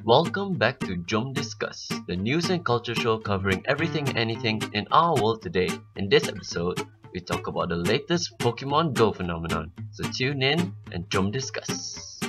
Welcome back to Jom Discuss, the news and culture show covering everything and anything in our world today. In this episode, we talk about the latest Pokemon Go phenomenon. So tune in and Jom Discuss.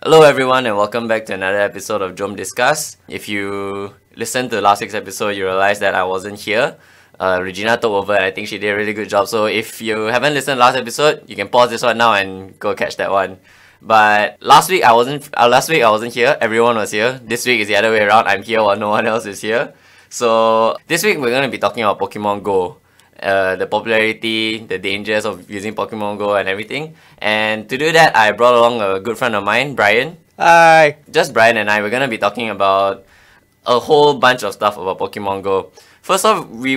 Hello everyone and welcome back to another episode of Jom Discuss. If you listened to last week's episode, you realized that I wasn't here. Regina took over and I think she did a really good job. So if you haven't listened to last episode, you can pause this one now and go catch that one. But last week I wasn't here. Everyone was here. This week is the other way around. I'm here while no one else is here. So this week we're going to be talking about Pokemon Go. The popularity, the dangers of using Pokemon Go and everything. And to do that, I brought along a good friend of mine, Bryan. Hi! Just Bryan and I, we're going to be talking about a whole bunch of stuff about Pokemon Go. First off, I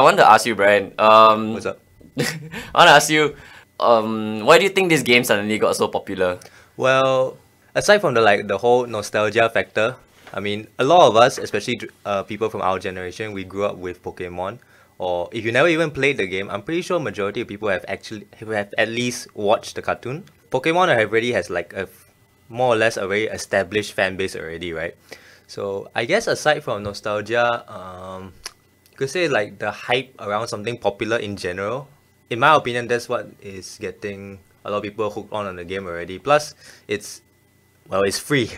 want to ask you, Bryan. What's up? I want to ask you, why do you think this game suddenly got so popular? Well, aside from the whole nostalgia factor, I mean, a lot of us, especially people from our generation, we grew up with Pokemon. Or if you never even played the game, I'm pretty sure majority of people have at least watched the cartoon. Pokemon already has like a more or less a very established fan base already, right? So I guess aside from nostalgia, you could say like the hype around something popular in general. In my opinion, that's what is getting a lot of people hooked on the game already. Plus, it's free.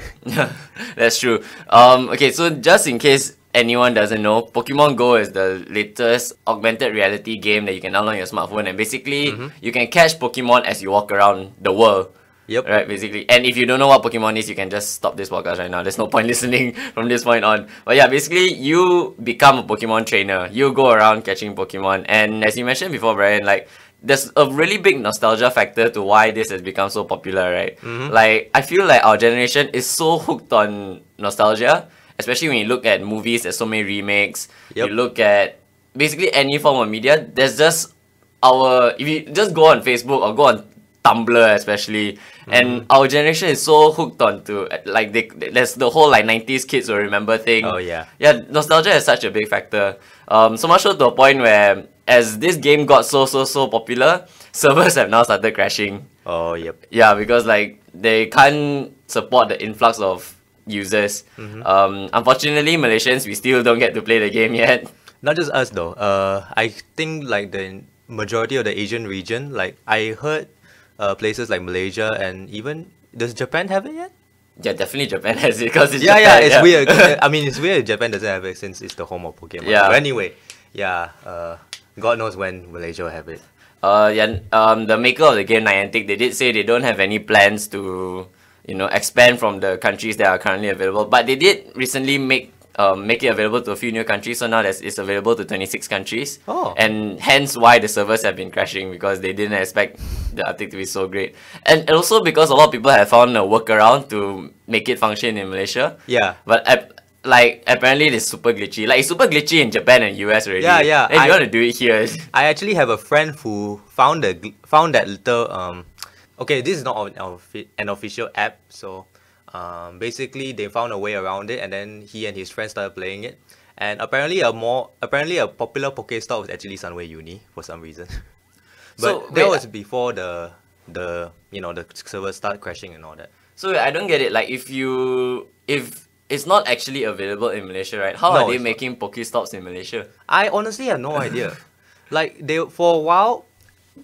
That's true. Okay, so just in case anyone doesn't know, Pokemon Go is the latest augmented reality game that you can download on your smartphone, and basically you can catch Pokemon as you walk around the world. Yep. Right, basically. And if you don't know what Pokemon is, you can just stop this podcast right now. There's no point listening from this point on. But yeah, basically you become a Pokemon trainer. You go around catching Pokemon. And as you mentioned before, Bryan, like there's a really big nostalgia factor to why this has become so popular, right? Like I feel like our generation is so hooked on nostalgia, especially when you look at movies. There's so many remakes. Yep. You look at basically any form of media. There's just if you just go on Facebook or go on Tumblr especially, and our generation is so hooked on to like there's the whole like 90s kids will remember thing. Oh yeah. Yeah, nostalgia is such a big factor. So much so to a point where as this game got so popular, servers have now started crashing. Oh yep. Yeah, because like they can't support the influx of users. Unfortunately, Malaysians, we still don't get to play the game yet. Not just us though. I think like the majority of the Asian region, like I heard places like Malaysia and even does Japan have it yet? Yeah, definitely Japan has it because it's Yeah, Japan, it's weird. I mean, it's weird Japan doesn't have it since it's the home of Pokemon. Yeah. But anyway, yeah. God knows when Malaysia will have it. The maker of the game, Niantic, they did say they don't have any plans to, expand from the countries that are currently available. But they did recently make it available to a few new countries. So now it's available to 26 countries. Oh. And hence why the servers have been crashing, because they didn't expect the update to be so great. And also because a lot of people have found a workaround to make it function in Malaysia. Yeah. But apparently it's super glitchy. Like it's super glitchy in Japan and US already. Yeah. And you want to do it here. I actually have a friend who found that little okay, this is not an official app, so basically they found a way around it, and then he and his friends started playing it. And apparently a popular Pokestop was actually Sunway Uni for some reason. But So, that wait, was before the servers start crashing and all that. So I don't get it. Like if it's not actually available in Malaysia, right? How No, are they it's not. making Pokestops in Malaysia? I honestly have no idea. Like for a while,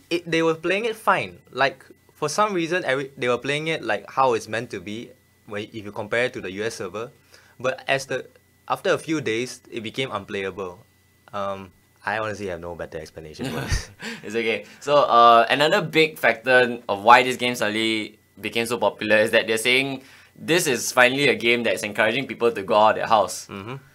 they were playing it fine. Like for some reason, they were playing it like how it's meant to be, if you compare it to the US server. But after a few days, it became unplayable. I honestly have no better explanation for this. It's okay. So another big factor of why this game suddenly became so popular is that they're saying this is finally a game that's encouraging people to go out of their house.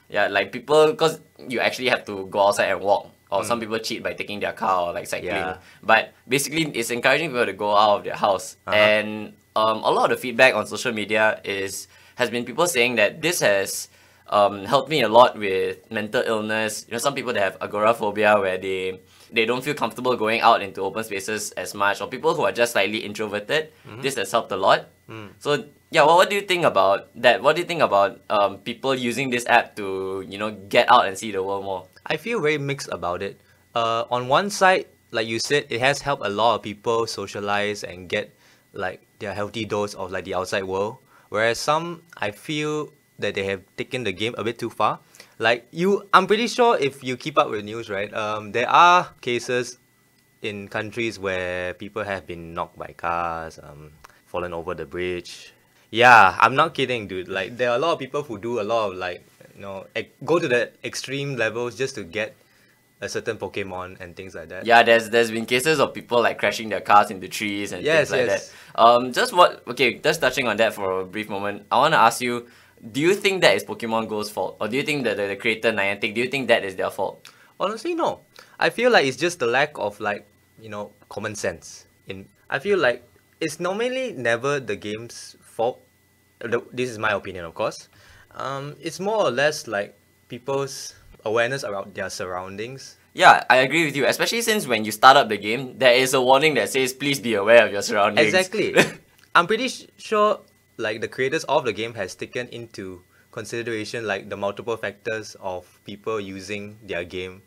Yeah, like people, because you actually have to go outside and walk. Or some people cheat by taking their car or like cycling. Yeah. But basically, it's encouraging people to go out of their house. And a lot of the feedback on social media has been people saying that this has helped me a lot with mental illness. Some people that have agoraphobia, where they don't feel comfortable going out into open spaces as much, or people who are just slightly introverted. This has helped a lot. So yeah, what do you think about that? What do you think about people using this app to get out and see the world more? I feel very mixed about it. On one side, like you said, it has helped a lot of people socialize and get like their healthy dose of like the outside world. Whereas some, I feel that they have taken the game a bit too far. I'm pretty sure if you keep up with news, right? There are cases in countries where people have been knocked by cars, fallen over the bridge. Yeah, I'm not kidding, dude. Like, there are a lot of people who do a lot of go to the extreme levels just to get a certain Pokemon and things like that. Yeah, there's been cases of people like crashing their cars into trees and things like that. Just touching on that for a brief moment, I want to ask you, do you think that is Pokemon Go's fault? Or do you think that the creator Niantic, do you think that is their fault? Honestly, no. I feel like it's just the lack of common sense. I feel like it's normally never the game's fault. This is my opinion, of course. It's more or less like people's awareness around their surroundings. Yeah, I agree with you. Especially since when you start up the game, there is a warning that says, please be aware of your surroundings. Exactly. I'm pretty sure like the creators of the game has taken into consideration like the multiple factors of people using their game,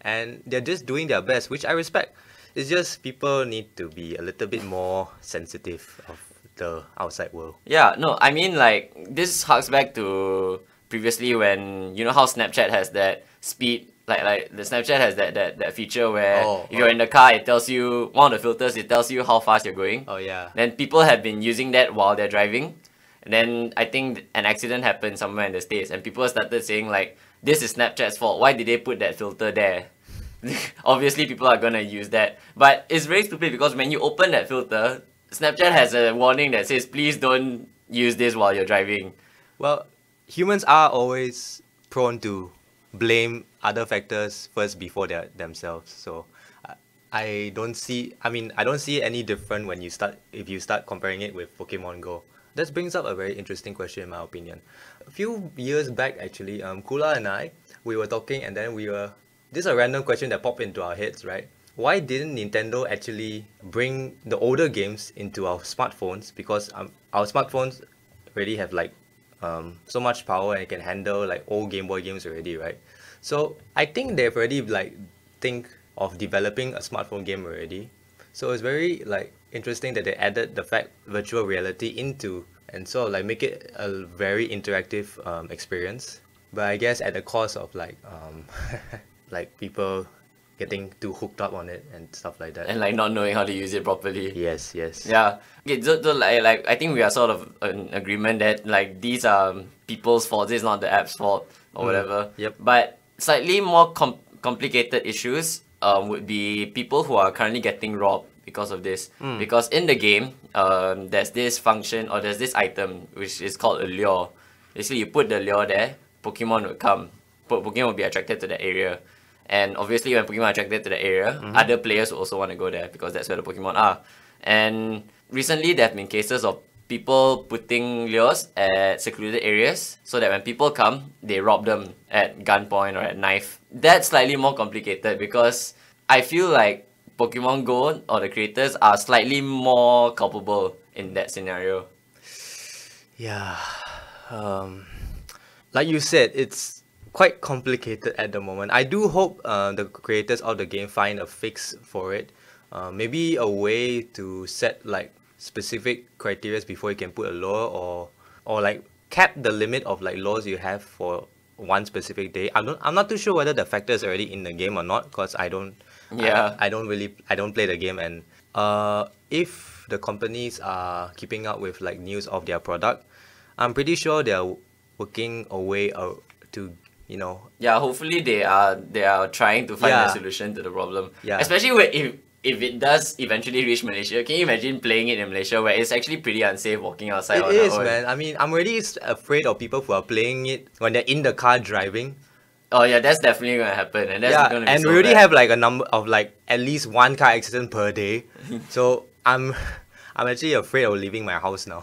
and they're just doing their best, which I respect. It's just people need to be a little bit more sensitive of the outside world. Yeah, no, I mean, like, this harks back to previously when, you know how Snapchat has that speed, like the Snapchat has that feature where if you're in the car, it tells you, one of the filters, it tells you how fast you're going. Oh, yeah. Then people have been using that while they're driving. And then I think an accident happened somewhere in the States and people started saying like, this is Snapchat's fault. Why did they put that filter there? Obviously, people are going to use that. But it's very stupid because when you open that filter, Snapchat has a warning that says, please don't use this while you're driving. Well, humans are always prone to blame other factors first before themselves. So I don't see it any different if you start comparing it with Pokemon Go. That brings up a very interesting question in my opinion. A few years back actually, Kula and I, we were talking and then this is a random question that popped into our heads, right? Why didn't Nintendo actually bring the older games into our smartphones? Because our smartphones already have like so much power and it can handle like old Game Boy games already, right? So I think they've already like think of developing a smartphone game already. So it's very like interesting that they added the fact virtual reality into and sort of like make it a very interactive experience. But I guess at the cost of like like people getting too hooked up on it and stuff like that. And like not knowing how to use it properly. Yes. Yeah. Okay, so like I think we are sort of in agreement that like these are people's faults. It's not the app's fault or whatever. Yep. But slightly more complicated issues would be people who are currently getting robbed because of this. Because in the game, there's this function or there's this item which is called a lure. Basically, you put the lure there, Pokemon would come. Pokemon would be attracted to that area. And obviously, when Pokemon are attracted to the area, other players will also want to go there because that's where the Pokemon are. And recently, there have been cases of people putting lures at secluded areas so that when people come, they rob them at gunpoint or at knife. That's slightly more complicated because I feel like Pokemon Go or the creators are slightly more culpable in that scenario. Yeah. Like you said, it's quite complicated at the moment. I do hope the creators of the game find a fix for it. Maybe a way to set like specific criteria before you can put a lure or like cap the limit of like lures you have for one specific day. I'm not too sure whether the factor is already in the game or not because I don't play the game, and if the companies are keeping up with like news of their product, I'm pretty sure they're working a way to Yeah, hopefully they are trying to find a solution to the problem. Yeah. Especially if it does eventually reach Malaysia. Can you imagine playing it in Malaysia where it's actually pretty unsafe walking outside on It is, our own? man. I mean, I'm already afraid of people who are playing it when they're in the car driving. Oh yeah, that's definitely gonna happen, and that's gonna be and so we already bad. have like a number of like at least one car accident per day. So I'm actually afraid of leaving my house now.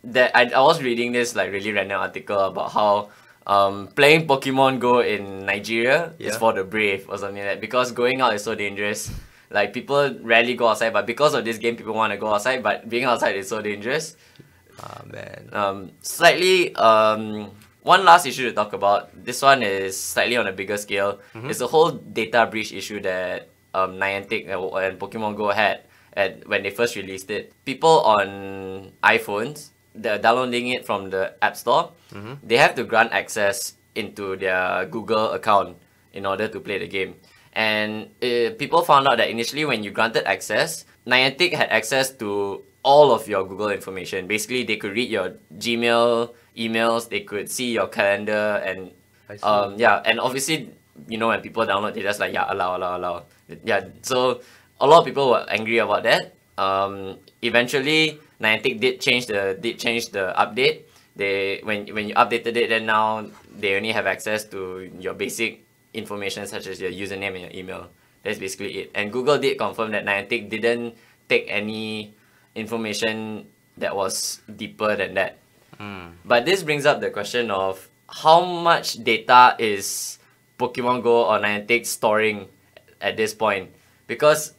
That I was reading this like really random article about how playing Pokemon Go in Nigeria is for the brave or something like that because going out is so dangerous. Like people rarely go outside, but because of this game, people want to go outside. But being outside is so dangerous. Ah, man. One last issue to talk about. This one is slightly on a bigger scale. It's the whole data breach issue that Niantic and Pokemon Go had when they first released it. People on iPhones they're downloading it from the App Store, they have to grant access into their Google account in order to play the game. And people found out that initially when you granted access, Niantic had access to all of your Google information. Basically, they could read your Gmail, emails, they could see your calendar, and and obviously, when people download, they're just like, yeah, allow. Yeah, so a lot of people were angry about that. Eventually, Niantic did change the update. When you updated it, then now they only have access to your basic information such as your username and your email. That's basically it. And Google did confirm that Niantic didn't take any information that was deeper than that. But this brings up the question of how much data is Pokemon Go or Niantic storing at this point? Because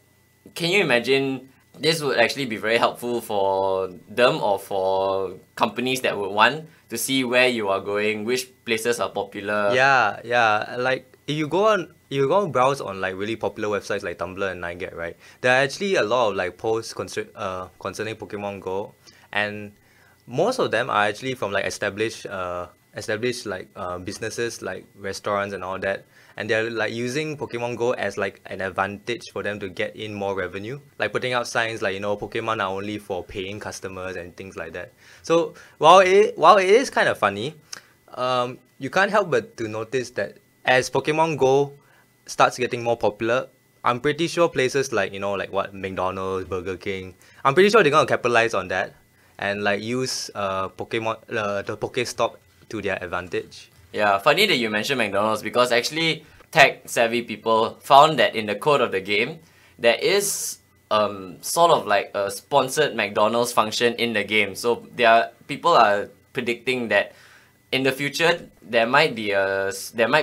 can you imagine this would actually be very helpful for them or for companies that would want to see where you are going, which places are popular. Yeah. Like if you go and browse on like really popular websites like Tumblr and 9gag, right? There are actually a lot of like posts concerning Pokemon Go, and most of them are actually from like established businesses like restaurants and all that, and they're like using Pokemon Go as like an advantage for them to get in more revenue, like putting out signs like Pokemon are only for paying customers and things like that. So while it is kind of funny, you can't help but to notice that as Pokemon Go starts getting more popular, I'm pretty sure places like like what McDonald's, Burger King, I'm pretty sure they're gonna capitalize on that and like use Pokemon the Pokestop to their advantage. Yeah, funny that you mentioned McDonald's because actually tech-savvy people found that in the code of the game, there is sort of like a sponsored McDonald's function in the game. So people are predicting that in the future there might be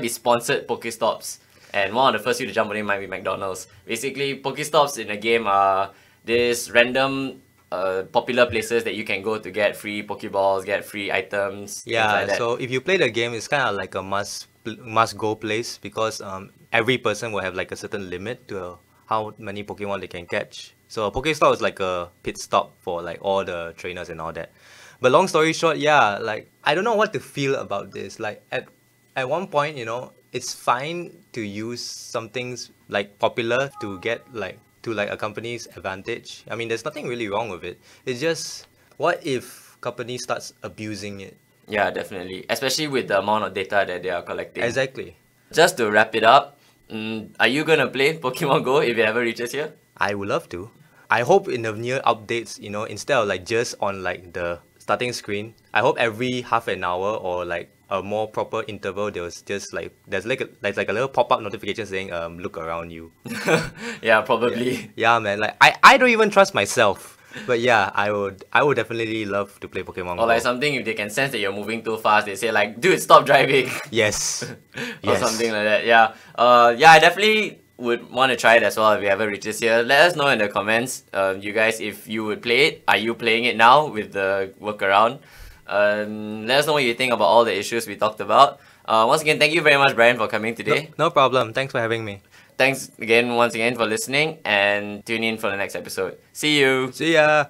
sponsored Pokestops, and one of the first few to jump on it might be McDonald's. Basically, Pokestops in the game are this random popular places that you can go to get free Pokeballs, get free items, things like that. So if you play the game, it's kind of like a must go place because every person will have like a certain limit to how many Pokemon they can catch. So a Pokestop is like a pit stop for like all the trainers and all that. But long story short, like I don't know what to feel about this. Like at one point, it's fine to use something like popular to get like to like a company's advantage. I mean, there's nothing really wrong with it. It's just, what if company starts abusing it? Yeah, definitely. Especially with the amount of data that they are collecting. Exactly. Just to wrap it up, are you gonna play Pokemon Go if it ever reaches here? I would love to. I hope in the near updates, instead of like just on like the starting screen, I hope every half an hour or like a more proper interval, there's like a little pop-up notification saying look around you. Yeah, probably. Yeah, man. Like I don't even trust myself. But yeah, I would definitely love to play Pokemon Go. Or like something, if they can sense that you're moving too fast, they say like, dude, stop driving. Yes. Or something like that. Yeah. I definitely would want to try it as well if it ever reaches here. Let us know in the comments, you guys, if you would play it. Are you playing it now with the workaround? Let us know what you think about all the issues we talked about. Once again, thank you very much, Bryan, for coming today. No problem. Thanks for having me. Thanks once again for listening, and tune in for the next episode. See you. See ya.